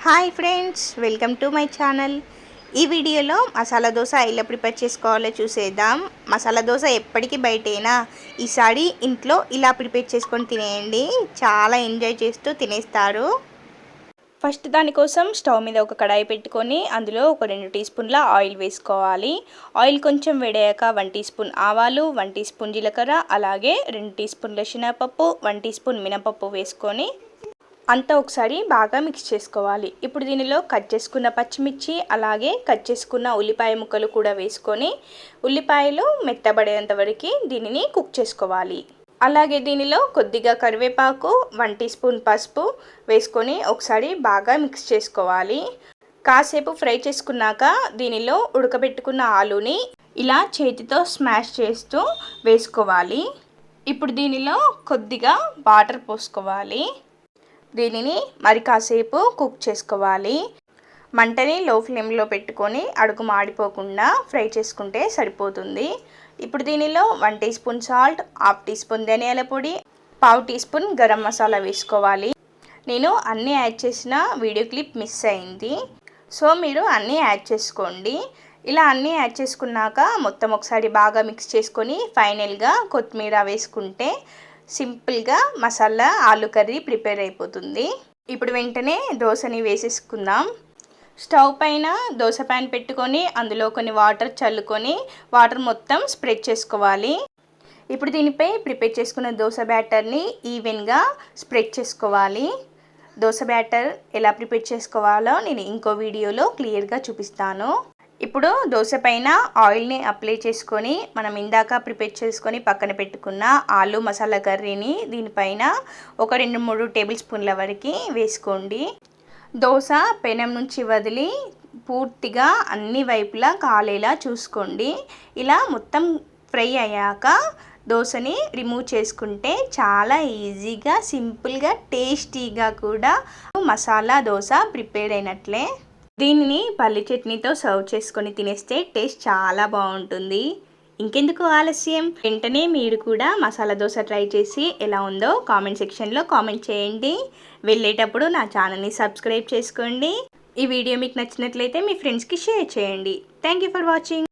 Hi friends, welcome to my channel. ఈ వీడియోలో మసాలా దోశ ఎలా ప్రిపేర్ చేసుకోవాలో చూసేద్దాం. మసాలా దోశ ఎప్పటికీ బయటేనా, ఈసారి ఇంట్లో ఇలా ప్రిపేర్ చేసుకొని తినేయండి. చాలా ఎంజాయ్ చేస్తూ తినేస్తారు. ఫస్ట్ దానికోసం స్టవ్ మీద ఒక కడాయి పెట్టుకొని అందులో ఒక 2 టీ స్పూన్ల ఆయిల్ వేసుకోవాలి. ఆయిల్ కొంచెం వేడయ్యాక 1 టీ స్పూన్ ఆవాలు, 1 టీ స్పూన్ జీలకర్ర, అలాగే 2 టీ స్పూన్ల శనగపప్పు, 1 టీ స్పూన్ మినపప్పు వేసుకొని అంతా ఒకసారి బాగా మిక్స్ చేసుకోవాలి. ఇప్పుడు దీనిలో కట్ చేసుకున్న పచ్చిమిర్చి, అలాగే కట్ చేసుకున్న ఉల్లిపాయ ముక్కలు కూడా వేసుకొని ఉల్లిపాయలు మెత్తబడేంత వరకు దీనిని కుక్ చేసుకోవాలి. అలాగే దీనిలో కొద్దిగా కరివేపాకు, 1 టీ స్పూన్ పసుపు వేసుకొని ఒకసారి బాగా మిక్స్ చేసుకోవాలి. కాసేపు ఫ్రై చేసుకున్నాక దీనిలో ఉడకబెట్టుకున్న ఆలుని ఇలా చేతితో స్మాష్ చేస్తూ వేసుకోవాలి. ఇప్పుడు దీనిలో కొద్దిగా వాటర్ పోసుకోవాలి. దీనిని మరి కాసేపు కుక్ చేసుకోవాలి. మంటని లో ఫ్లేమ్లో పెట్టుకొని అడుగు మాడిపోకుండా ఫ్రై చేసుకుంటే సరిపోతుంది. ఇప్పుడు దీనిలో 1 teaspoon salt, 1/2 teaspoon ధనియాల పొడి, 1/2 టీ స్పూన్ గరం మసాలా వేసుకోవాలి. నేను అన్నీ యాడ్ చేసిన వీడియో క్లిప్ మిస్ అయింది, సో మీరు అన్నీ యాడ్ చేసుకోండి. ఇలా అన్నీ యాడ్ చేసుకున్నాక మొత్తం ఒకసారి బాగా మిక్స్ చేసుకొని ఫైనల్గా కొత్తిమీర వేసుకుంటే సింపుల్గా మసాలా ఆలు కర్రీ ప్రిపేర్ అయిపోతుంది. ఇప్పుడు వెంటనే దోశని వేసేసుకుందాం. స్టవ్ పైన దోశ ప్యాన్ పెట్టుకొని అందులో కొన్ని వాటర్ చల్లుకొని వాటర్ మొత్తం స్ప్రెడ్ చేసుకోవాలి. ఇప్పుడు దీనిపై ప్రిపేర్ చేసుకున్న దోశ బ్యాటర్ని ఈవెన్గా స్ప్రెడ్ చేసుకోవాలి. దోశ బ్యాటర్ ఎలా ప్రిపేర్ చేసుకోవాలో నేను ఇంకో వీడియోలో క్లియర్గా చూపిస్తాను. ఇప్పుడు దోశ పైన ఆయిల్ని అప్లై చేసుకొని మనం ఇందాక ప్రిపేర్ చేసుకొని పక్కన పెట్టుకున్న ఆలు మసాలా కర్రీని దీనిపైన ఒక 2-3 టేబుల్ స్పూన్ల వరకు వేసుకోండి. దోశ పెనం నుంచి వదిలి పూర్తిగా అన్ని వైపులా కాలేలా చూసుకోండి. ఇలా మొత్తం ఫ్రై అయ్యాక దోశని రిమూవ్ చేసుకుంటే చాలా ఈజీగా, సింపుల్గా, టేస్టీగా కూడా మసాలా దోశ ప్రిపేర్ అయినట్లే. దీనిని పల్లి చట్నీతో సర్వ్ చేసుకొని తినేస్తే టేస్ట్ చాలా బాగుంటుంది. ఇంకెందుకు ఆలస్యం, వెంటనే మీరు కూడా మసాలా దోశ ట్రై చేసి ఎలా ఉందో కామెంట్ సెక్షన్లో కామెంట్ చేయండి. వెళ్ళేటప్పుడు నా ఛానల్ని సబ్స్క్రైబ్ చేసుకోండి. ఈ వీడియో మీకు నచ్చినట్లయితే మీ ఫ్రెండ్స్కి షేర్ చేయండి. Thank you for watching.